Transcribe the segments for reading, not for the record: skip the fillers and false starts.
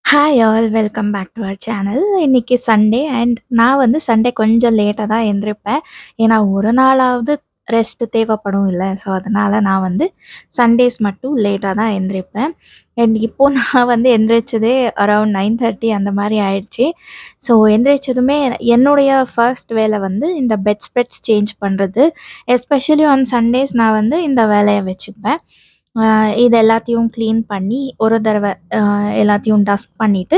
Hi all welcome back to our channel. இன்னைக்கு Sunday and நான் வந்து சண்டே கொஞ்சம் லேட்டாக தான் எந்திரிப்பேன். ஏன்னா ஒரு நாளாவது ரெஸ்ட் தேவைப்படும் இல்ல. ஸோ அதனால நான் வந்து சண்டேஸ் மட்டும் லேட்டாக தான் எந்திரிப்பேன். அண்ட் இப்போ நான் வந்து எந்திரிச்சதே அரவுண்ட் 9:30 அந்த மாரி ஆயிடுச்சு. ஸோ எந்திரிச்சதுமே என்னுடைய ஃபர்ஸ்ட் வேலை வந்து இந்த பெட் ஸ்ப்ரெட்ஸ் சேஞ்ச் பண்ணுறது. எஸ்பெஷலி ஆன் சண்டேஸ் நான் வந்து இந்த வேலைய வச்சுப்பேன். அ இது எல்லாத்தையும் கிளீன் பண்ணி ஒரு தடவ அ எல்லாத்தையும் டஸ்ட் பண்ணிட்டு,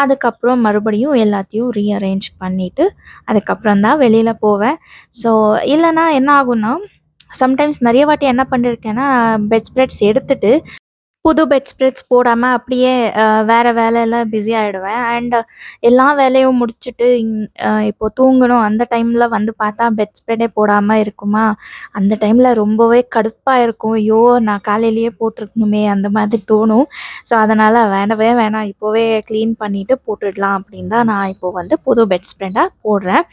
அதுக்கப்புறம் மறுபடியும் எல்லாத்தையும் ரீஅரேஞ்ச் பண்ணிட்டு, அதுக்கப்புறம் தான் வெளியில போவேன். ஸோ இல்லன்னா என்ன ஆகும்னா, சம்டைம்ஸ் நெறைய வாட்டி என்ன பண்ணியிருக்கேன்னா, பெட் ஸ்ப்ரெட்ஸ் எடுத்துட்டு புது பெட் ஸ்ப்ரெட்ஸ் போடாம அப்படியே வேற வேலையில பிஸி ஆயிடுவேன். அண்ட் எல்லா வேலையும் முடிச்சுட்டு இப்போ தூங்கணும் அந்த டைம்ல வந்து பார்த்தா பெட் ஸ்ப்ரெட்டே போடாம இருக்குமா, அந்த டைம்ல ரொம்பவே கடுப்பா இருக்கும். ஐயோ! நான் காலையிலேயே போட்டுருக்கணுமே அந்த மாதிரி தோணும். ஸோ அதனால வேண்டவே வேணாம் இப்போவே கிளீன் பண்ணிட்டு போட்டுடலாம் அப்படின்னு தான் நான் இப்போ வந்து புது பெட் ஸ்ப்ரெட்டா போடுறேன்.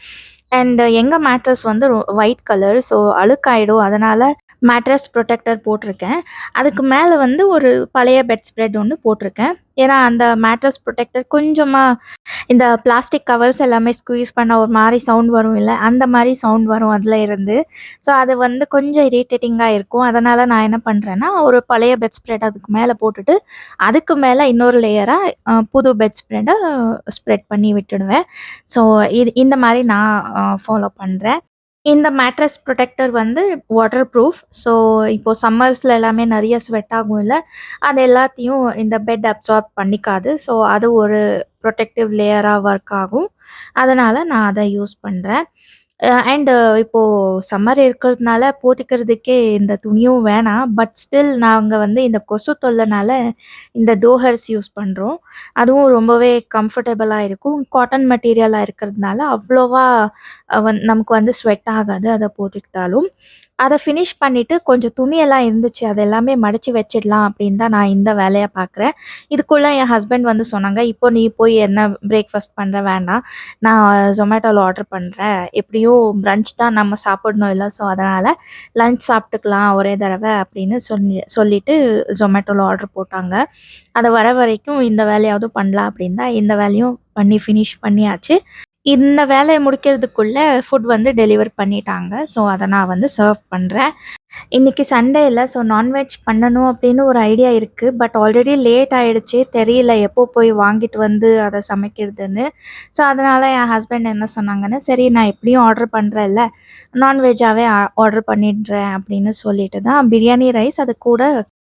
அண்ட் எங்க மேட்ரஸ் வந்து ஒயிட் கலர். ஸோ அழுக்காயிடும். அதனால மேட்ரஸ் ப்ரொடெக்டர் போட்டிருக்கேன். அதுக்கு மேல வந்து ஒரு பழைய பெட் ஸ்ப்ரெட் ஒண்ணு போட்டிருக்கேன். ஏன்னா, அந்த மேட்ரஸ் ப்ரொடெக்டர் கொஞ்சமா இந்த பிளாஸ்டிக் கவர்ஸ் எல்லாமே ஸ்க்வீஸ் பண்ணா ஒரு மாரி சவுண்ட் வரும் இல்ல, அந்த மாரி சவுண்ட் வரும் அதுல இருந்து. ஸோ, அது வந்து கொஞ்சம் இரிட்டேட்டிங்கா இருக்கும். அதனால நான் என்ன பண்றேன்னா, ஒரு பழைய பெட் ஸ்ப்ரெட் அதுக்கு மேல போட்டுட்டு, அதுக்கு மேல இன்னொரு லேயரா புது பெட் ஸ்ப்ரெட் பண்ணி விட்டுடுவேன். ஸோ, இந்த மாரி நான் ஃபாலோ பண்றேன். இந்த மேட்ரஸ் ப்ரொடெக்டர் வந்து வாட்டர் ப்ரூஃப். ஸோ, இப்போ சம்மர்ஸ்ல எல்லாமே நெறைய ஸ்வெட் ஆகும் இல்ல, அது எல்லாத்தையும் இந்த பெட் அப்சார்ப் பண்ணிக்காது. ஸோ, அது ஒரு ப்ரொடெக்டிவ் லேயரா ஒர்க் ஆகும். அதனால நான் அத யூஸ் பண்றேன். அண்ட் இப்போ சம்மர் இருக்கிறதுனால போத்திக்கிறதுக்கே இந்த துணியும் வேணாம். பட் ஸ்டில் நாங்க வந்து இந்த கொசு தொல்லனால இந்த டோஹர்ஸ் யூஸ் பண்றோம். அதுவும் ரொம்பவே கம்ஃபர்டபுளா இருக்கும். காட்டன் மெட்டீரியலா இருக்கிறதுனால அவ்வளோவா நமக்கு வந்து ஸ்வெட் ஆகாது அத போட்டுக்கிட்டாலும். அத ஃபினிஷ் பண்ணிட்டு கொஞ்சம் துணியெல்லாம் இருந்துச்சு. அது எல்லாமே மடிச்சு வச்சிடலாம் அப்படின்னு தான் நான் இந்த வேலைய பார்க்குறேன். இதுக்குள்ள என் ஹஸ்பண்ட் வந்து சொன்னாங்க, "இப்போ நீ போய் என்ன பிரேக்ஃபாஸ்ட் பண்ற வேண்டாம். நான் Zomatoல ஆர்டர் பண்றேன். எப்படியும் பிரஞ்ச் தான் நம்ம சாப்பிடணும் இல்ல. ஸோ, அதனால லஞ்ச் சாப்பிட்டுக்கலாம் ஒரே தடவ" அப்படின்னு சொல்லிட்டு Zomatoல ஆர்டர் போட்டாங்க. அது வர வரைக்கும் இந்த வேலையாவது பண்ணலாம் அப்படின்னு தான் இந்த வேலையும் பண்ணி ஃபினிஷ் பண்ணியாச்சு. இந்த வேலைய முடிக்கிறதுக்குள்ள ஃபுட் வந்து டெலிவர் பண்ணிட்டாங்க. ஸோ, அத நான் வந்து சர்வ் பண்றேன். இன்னைக்கு சண்டே இல்ல. ஸோ, நான்வெஜ் பண்ணணும் அப்படின்னு ஒரு ஐடியா இருக்கு. பட் ஆல்ரெடி லேட் ஆயிடுச்சு. தெரியல எப்போ போய் வாங்கிட்டு வந்து அத சமைக்கிறதுன்னு. ஸோ, அதனால என் ஹஸ்பண்ட் என்ன சொன்னாங்கன்னா, "சரி நான் எப்படியும் ஆர்டர் பண்றேன்ல, நான்வெஜ்ஜாவே ஆர்டர் பண்ணிடுறேன்" அப்படின்னு சொல்லிட்டு தான் பிரியாணி ரைஸ் அது கூட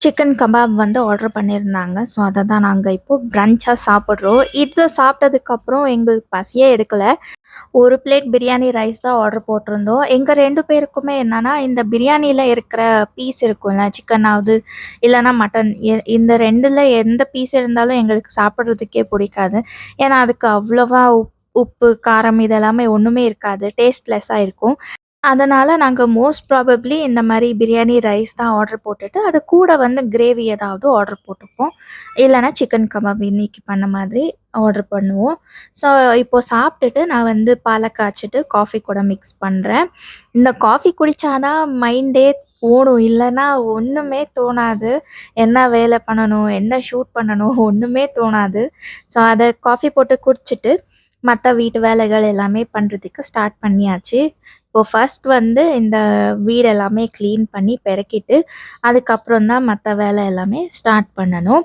சிக்கன் கபாப் வந்து ஆர்டர் பண்ணியிருந்தாங்க. ஸோ, அத தான் நாங்க இப்போ பிரன்ச்சா சாப்பிடுறோம். இத சாப்பிட்டதுக்கப்புறம் எங்களுக்கு பசியே எடுக்கல. ஒரு பிளேட் பிரியாணி ரைஸ் தான் ஆர்டர் போட்டிருந்தோம். எங்க 2 பேருக்குமே என்னன்னா, இந்த பிரியாணில இருக்கிற பீஸ் இருக்கும்ல, சிக்கனாவது இல்லன்னா மட்டன் இந்த 2ல எந்த பீஸ் இருந்தாலும் எங்களுக்கு சாப்பிடுறதுக்கே பிடிக்காது. ஏன்னா, அதுக்கு அவ்வளவா உப்பு, காரம் இதெல்லாமே ஒண்ணுமே இருக்காது. டேஸ்ட்லெஸ்ஸா இருக்கும். அதனால நாங்க மோஸ்ட் ப்ராபப்ளி இந்த மாரி பிரியாணி ரைஸ் தான் ஆர்டர் போட்டுட்டு, அது கூட வந்து கிரேவி ஏதாவது ஆர்டர் போட்டுப்போம். இல்லன்னா சிக்கன் கபாப் இன்னைக்கு பண்ண மாதிரி ஆர்டர் பண்ணுவோம். ஸோ, இப்போ சாப்பிட்டுட்டு நான் வந்து பால காய்ச்சிட்டு காஃபி கூட மிக்ஸ் பண்றேன். இந்த காஃபி குடிச்சா தான் மைண்டே ஓடும். இல்லன்னா ஒண்ணுமே தோணாது. என்ன வேலை பண்ணணும்? என்ன ஷூட் பண்ணணும்? ஒண்ணுமே தோணாது. ஸோ, அத காஃபி போட்டு குடிச்சிட்டு, மத்த வீட்டு வேலைகள் எல்லாமே பண்றதுக்கு ஸ்டார்ட் பண்ணியாச்சு. இப்போ ஃபர்ஸ்ட் வந்து இந்த வீடு எல்லாமே கிளீன் பண்ணி பெருக்கிட்டு, அதுக்கப்புறம் தான் மத்த வேலை எல்லாமே ஸ்டார்ட் பண்ணணும்.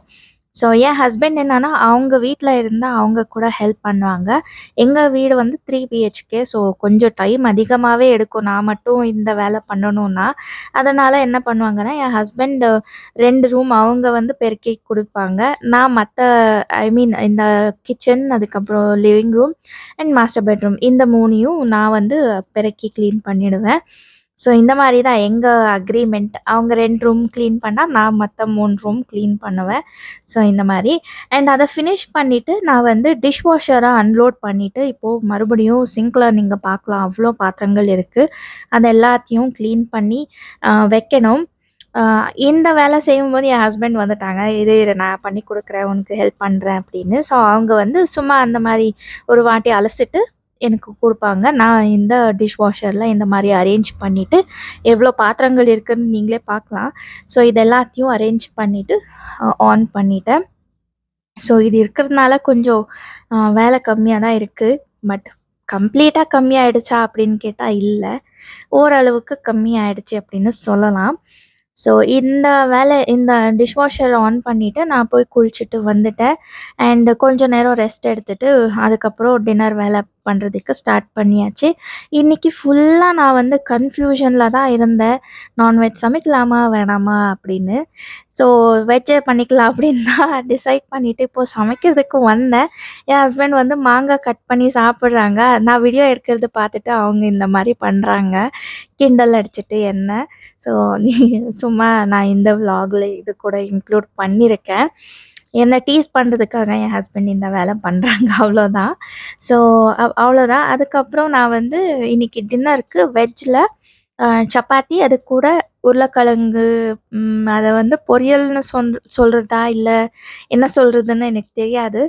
ஸோ, என் ஹஸ்பண்ட் என்னன்னா, அவங்க வீட்ல இருந்தா அவங்க கூட ஹெல்ப் பண்ணுவாங்க. எங்க வீடு வந்து 3 பிஹெச்கே. ஸோ, கொஞ்சம் டைம் அதிகமாவே எடுக்கும். நான் மட்டும் இந்த வேலை பண்ணணும்னா. அதனால என்ன பண்ணுவாங்கன்னா, என் ஹஸ்பண்ட் 2 ரூம் அவங்க வந்து பெருக்கி குடுப்பாங்க. நான் மத்த ஐ மீன் இந்த கிச்சன், அதுக்கப்புறம் living room and master bedroom இந்த 3யும் நான் வந்து பெருக்கி கிளீன் பண்ணிடுவேன். ஸோ, இந்த மாரி தான் எங்க அக்ரீமெண்ட். அவங்க 2 ரூம் கிளீன் பண்ணா, நான் மத்த 3 ரூம் கிளீன் பண்ணுவேன். ஸோ, இந்த மாரி. அண்ட் அத ஃபினிஷ் பண்ணிட்டு, நான் வந்து டிஷ் வாஷர அன்லோட் பண்ணிட்டு, இப்போ மறுபடியும் சிங்க்ல நீங்க பார்க்கலாம் அவ்ளோ பாத்திரங்கள் இருக்கு. அது எல்லாத்தையும் கிளீன் பண்ணி வைக்கணும். அ இந்த வேலை செய்யும்போது என் ஹஸ்பண்ட் வந்துட்டாங்க. "இரு, இரு நான் பண்ணி குடுக்குறேன். உனக்கு ஹெல்ப் பண்றேன்" அப்படின்னு. ஸோ, அவங்க வந்து சும்மா அந்த மாரி ஒரு வாட்டி அலசிட்டு எனக்கு குடுப்பாங்க. நான் இந்த டிஷ் வாஷர்ல இந்த மாரி அரேஞ்ச் பண்ணிட்டு, எவ்ளோ பாத்திரங்கள் இருக்குன்னு நீங்களே பார்க்கலாம். ஸோ, இது எல்லாத்தையும் அரேஞ்ச் பண்ணிட்டு ஆன் பண்ணிட்டேன். ஸோ இது இருக்கிறதுனால கொஞ்சம் வேலை கம்மியா தான் இருக்கு. பட் கம்ப்ளீட்டா கம்மியாயிடுச்சா அப்படின்னு கேட்டா இல்ல. ஓரளவுக்கு கம்மியாயிடுச்சு அப்படின்னு சொல்லலாம். ஸோ இந்த டிஷ் வாஷர் ஆன் பண்ணிட்டு நான் போய் குளிச்சுட்டு வந்துட்டேன். அண்ட் கொஞ்ச நேரம் ரெஸ்ட் எடுத்துட்டு, அதுக்கப்புறம் டின்னர் வேலை பண்றதுக்கு ஸ்டார்ட் பண்ணியாச்சு. இன்னைக்கு ஃபுல்லா நான் வந்து கன்ஃப்யூஷன்ல தான் இருந்தேன். நான்வெஜ் சமைக்கலாமா? வேணாமா? அப்படின்னு. ஸோ வெஜ்ஜே பண்ணிக்கலாம் அப்படின்னு தான் டிசைட் பண்ணிட்டு இப்போ சமைக்கிறதுக்கு வந்தேன். என் ஹஸ்பண்ட் வந்து மாங்காய் கட் பண்ணி சாப்பிடுறாங்க. நான் வீடியோ எடுக்கிறத பார்த்துட்டு அவங்க இந்த மாரி பண்றாங்க. கிண்டல் அடிச்சுட்டு என்ன. ஸோ நீ சும்மா நான் இந்த விலாக்ல இது கூட இன்க்ளூட் பண்ணியிருக்கேன். என்ன டீஸ் பண்றதுக்காக என் ஹஸ்பண்ட் இந்த வேலை பண்றாங்க அவ்வளோதான். ஸோ அவ்வளோதான். அதுக்கப்புறம் நான் வந்து இன்னைக்கு டின்னருக்கு வெஜ்ல சப்பாத்தி அது கூட உருளைக்கிழங்கு அத வந்து பொரியல்னு சொல்றதா? இல்ல என்ன சொல்றதுன்னு எனக்கு தெரியாது.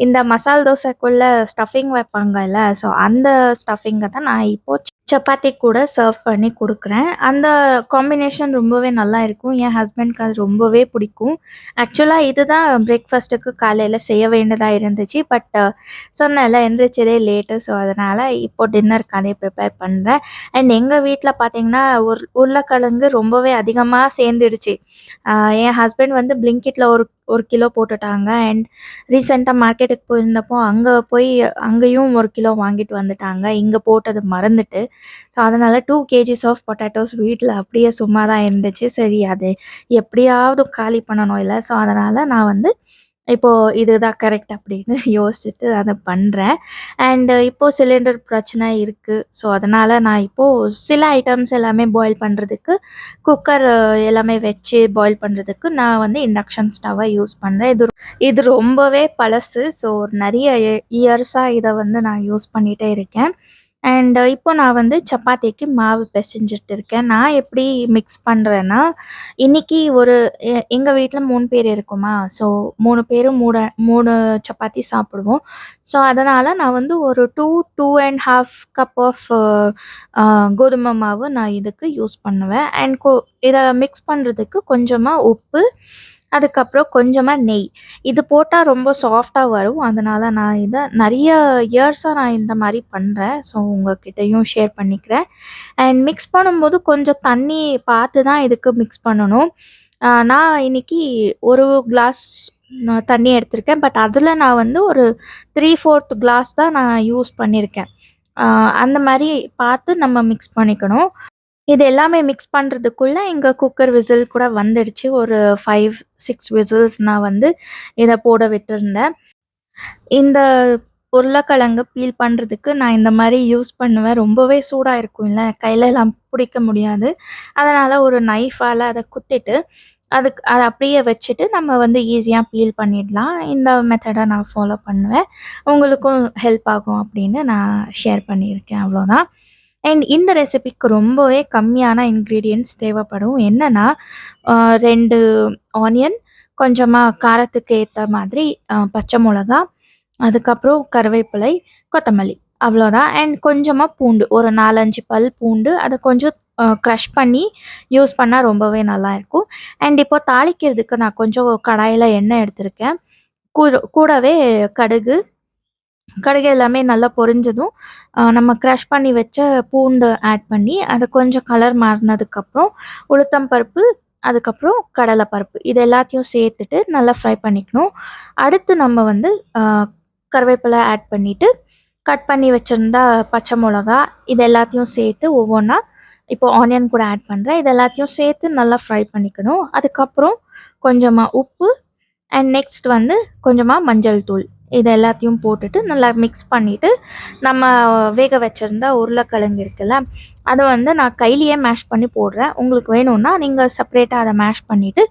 இந்த மசால் தோசைக்குள்ள ஸ்டஃபிங் வைப்பாங்கல்ல, ஸோ அந்த ஸ்டஃபிங்க தான் நான் இப்போ சப்பாத்தி கூட சர்வ் பண்ணி குடுக்குறேன். அந்த காம்பினேஷன் ரொம்பவே நல்லா இருக்கும். என் ஹஸ்பண்ட்க்கு அது ரொம்பவே பிடிக்கும். ஆக்சுவலா இதுதான் பிரேக்ஃபாஸ்ட்டுக்கு காலையில செய்ய வேண்டியதா இருந்துச்சு. பட் சொன்னேன்ல எந்திரிச்சதே லேட்டு. ஸோ, அதனால இப்போ டின்னருக்கு அதே ப்ரிப்பேர் பண்றேன். அண்ட் எங்க வீட்ல பார்த்தீங்கன்னா, உருளைக்கிழங்கு ரொம்பவே அதிகமா சேர்ந்துடுச்சு. அ என் ஹஸ்பண்ட் வந்து Blinkitல ஒரு 1 கிலோ போட்டுட்டாங்க. அண்ட் ரீசென்ட்டா மார்க்கெட்டுக்கு போயிருந்தப்போ, அங்க போய் அங்கேயும் 1 கிலோ வாங்கிட்டு வந்துட்டாங்க. இங்க போட்டது மறந்துட்டு. ஸோ, அதனால 2 கேஜிஸ் ஆஃப் பொட்டேட்டோஸ் வீட்ல அப்படியே சும்மா தான் இருந்துச்சு. சரி அது எப்படியாவது காலி பண்ணணும் இல்ல. ஸோ, அதனால நான் வந்து இப்போ இதுதான் கரெக்ட் அப்படின்னு யோசிச்சுட்டு அத பண்றேன். அண்ட் இப்போ சிலிண்டர் பிரச்சனை இருக்கு. ஸோ, அதனால நான் இப்போ சில ஐட்டம்ஸ் எல்லாமே பாயில் பண்றதுக்கு குக்கர் எல்லாமே வச்சு பாயில் பண்றதுக்கு நான் வந்து இண்டக்ஷன் ஸ்டவ்வ யூஸ் பண்றேன். இது ரொம்பவே பழசு. ஸோ, நெறைய இயர்ஸா இத வந்து நான் யூஸ் பண்ணிட்டே இருக்கேன். அண்ட் இப்போ நான் வந்து சப்பாத்திக்கு மாவு பெசஞ்சுட்டு இருக்கேன். நான் எப்படி மிக்ஸ் பண்றேன்னா, இன்னைக்கு ஒரு எங்க வீட்ல 3 பேர் இருக்கோமா, ஸோ 3 பேரும் 3 சப்பாத்தி சாப்பிடுவோம். ஸோ, அதனால நான் வந்து ஒரு 2 1/2 கப் ஆஃப் கோதுமை மாவு நான் இதுக்கு யூஸ் பண்ணுவேன். அண்ட் இத மிக்ஸ் பண்றதுக்கு கொஞ்சமா உப்பு, அதுக்கப்புறம் கொஞ்சமா நெய். இது போட்டா ரொம்ப சாஃப்ட்டா வரும். அதனால நான் இத நெறைய இயர்ஸா நான் இந்த மாரி பண்றேன். ஸோ உங்ககிட்டயும் ஷேர் பண்ணிக்கிறேன். அண்ட் மிக்ஸ் பண்ணும்போது கொஞ்சம் தண்ணி பார்த்து தான் இதுக்கு மிக்ஸ் பண்ணணும். நான் இன்னைக்கு 1 கிளாஸ் தண்ணி எடுத்திருக்கேன். பட் அதில நான் வந்து ஒரு 3/4 கிளாஸ் தான் நான் யூஸ் பண்ணியிருக்கேன். அ அந்த மாரி பார்த்து நம்ம மிக்ஸ் பண்ணிக்கணும். இது எல்லாமே மிக்ஸ் பண்றதுக்குள்ள எங்க குக்கர் விசில் கூட வந்துடுச்சு. ஒரு 5, 6 விசில்ஸ் நான் வந்து இத போட விட்டுருந்தேன். இந்த உருளைக்கிழங்கு பீல் பண்றதுக்கு நான் இந்த மாரி யூஸ் பண்ணுவேன். ரொம்பவே சூடா இருக்கும்ல, கையிலலாம் பிடிக்க முடியாது. அதனால ஒரு நைஃபால அத குத்திட்டு, அத அப்படியே வச்சுட்டு நம்ம வந்து ஈஸியா பீல் பண்ணிடலாம். இந்த மெத்தட நான் ஃபாலோ பண்ணுவேன். உங்களுக்கும் ஹெல்ப் ஆகும் அப்படின்னு நான் ஷேர் பண்ணியிருக்கேன் அவ்வளோதான். அண்ட் இந்த ரெசிபிக்கு ரொம்பவே கம்மியான இன்கிரீடியன்ட்ஸ் தேவைப்படும். என்னன்னா, 2 ஆனியன், கொஞ்சமா காரத்துக்கு ஏத்த மாதிரி பச்சை மொளகா, அதுக்கப்புறம் கருவேப்பிலை, கொத்தமல்லி அவ்வளோதான். அண்ட் கொஞ்சமா பூண்டு. ஒரு 4, 5 பல் பூண்டு. அத கொஞ்சம் க்ரஷ் பண்ணி யூஸ் பண்ணா ரொம்பவே நல்லாயிருக்கும். அண்ட் இப்போ தாளிக்கிறதுக்கு நான் கொஞ்சம் கடாயில எண்ணெய் எடுத்திருக்கேன். கூடவே கடுகு கடுகு எல்லாமே நல்லா பொரிஞ்சதும், நம்ம க்ரஷ் பண்ணி வச்ச பூண்டு ஆட் பண்ணி, அது கொஞ்சம் கலர் மாறுனதுக்கப்புறம், உளுத்தம் பருப்பு, அதுக்கப்புறம் கடலை பருப்பு. இது எல்லாத்தையும் சேர்த்துட்டு நல்லா ஃப்ரை பண்ணிக்கணும். அடுத்து நம்ம வந்து அ கருவேப்பிலை ஆட் பண்ணிட்டு, கட் பண்ணி வச்சிருந்தா பச்சை மொளகா, இது எல்லாத்தையும் சேர்த்து ஒவ்வொன்னா இப்போ ஆனியன் கூட ஆட் பண்றேன். இது எல்லாத்தையும் சேர்த்து நல்லா ஃப்ரை பண்ணிக்கணும். அதுக்கப்புறம் கொஞ்சமா உப்பு அண்ட் நெக்ஸ்ட் வந்து கொஞ்சமா மஞ்சள் தூள். இது எல்லாத்தையும் போட்டுட்டு நல்லா மிக்ஸ் பண்ணிட்டு, நம்ம வேக வச்சிருந்த உருளைக்கிழங்கு இருக்குல்ல, அத வந்து நான் கையிலேயே மேஷ் பண்ணி போடுறேன். உங்களுக்கு வேணும்னா நீங்க செப்பரேட்டா அத மேஷ் பண்ணிட்டு,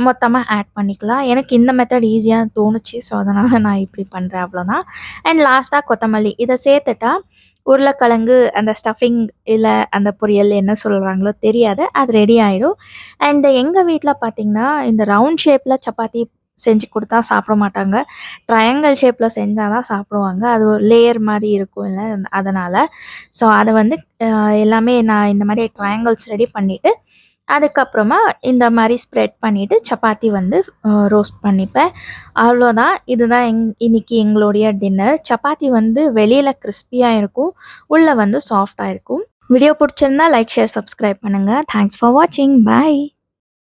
மொத்தமா ஆட் பண்ணிக்கலாம். எனக்கு இந்த மெத்தட் ஈஸியா தோணுச்சு. ஸோ, அதனால நான் இப்படி பண்றேன் அவ்வளோதான். அண்ட் லாஸ்ட்டா கொத்தமல்லி. இத சேர்த்துட்டா உருளைக்கிழங்கு அந்த ஸ்டஃபிங் இல்ல அந்த பொரியல் என்ன சொல்றாங்களோ தெரியாது. அது ரெடி ஆயிடும். அண்ட் எங்க வீட்ல பார்த்தீங்கன்னா, இந்த ரவுண்ட் ஷேப்ல சப்பாத்தி செஞ்சு குடுத்தா சாப்பிட மாட்டாங்க. ட்ரையாங்கிள் ஷேப்ல செஞ்சா தான் சாப்பிடுவாங்க. அது ஒரு லேயர் மாரி இருக்கும்ல, அதனால. ஸோ, அத வந்து அ எல்லாமே நான் இந்த மாரி ட்ரையாங்கிள்ஸ் ரெடி பண்ணிட்டு, அதுக்கப்புறமா இந்த மாரி ஸ்ப்ரெட் பண்ணிட்டு சப்பாத்தி வந்து ரோஸ்ட் பண்ணிப்பேன். அவ்வளோதான். இதுதான் இன்னைக்கு எங்களுடைய டின்னர். சப்பாத்தி வந்து வெளியில கிரிஸ்பியா இருக்கும். உள்ள வந்து சாஃப்ட்டா இருக்கும். வீடியோ புடிச்சிருந்தா லைக், ஷேர், சப்ஸ்கிரைப் பண்ணுங்க. தேங்க்ஸ் ஃபார் வாட்சிங். பாய்.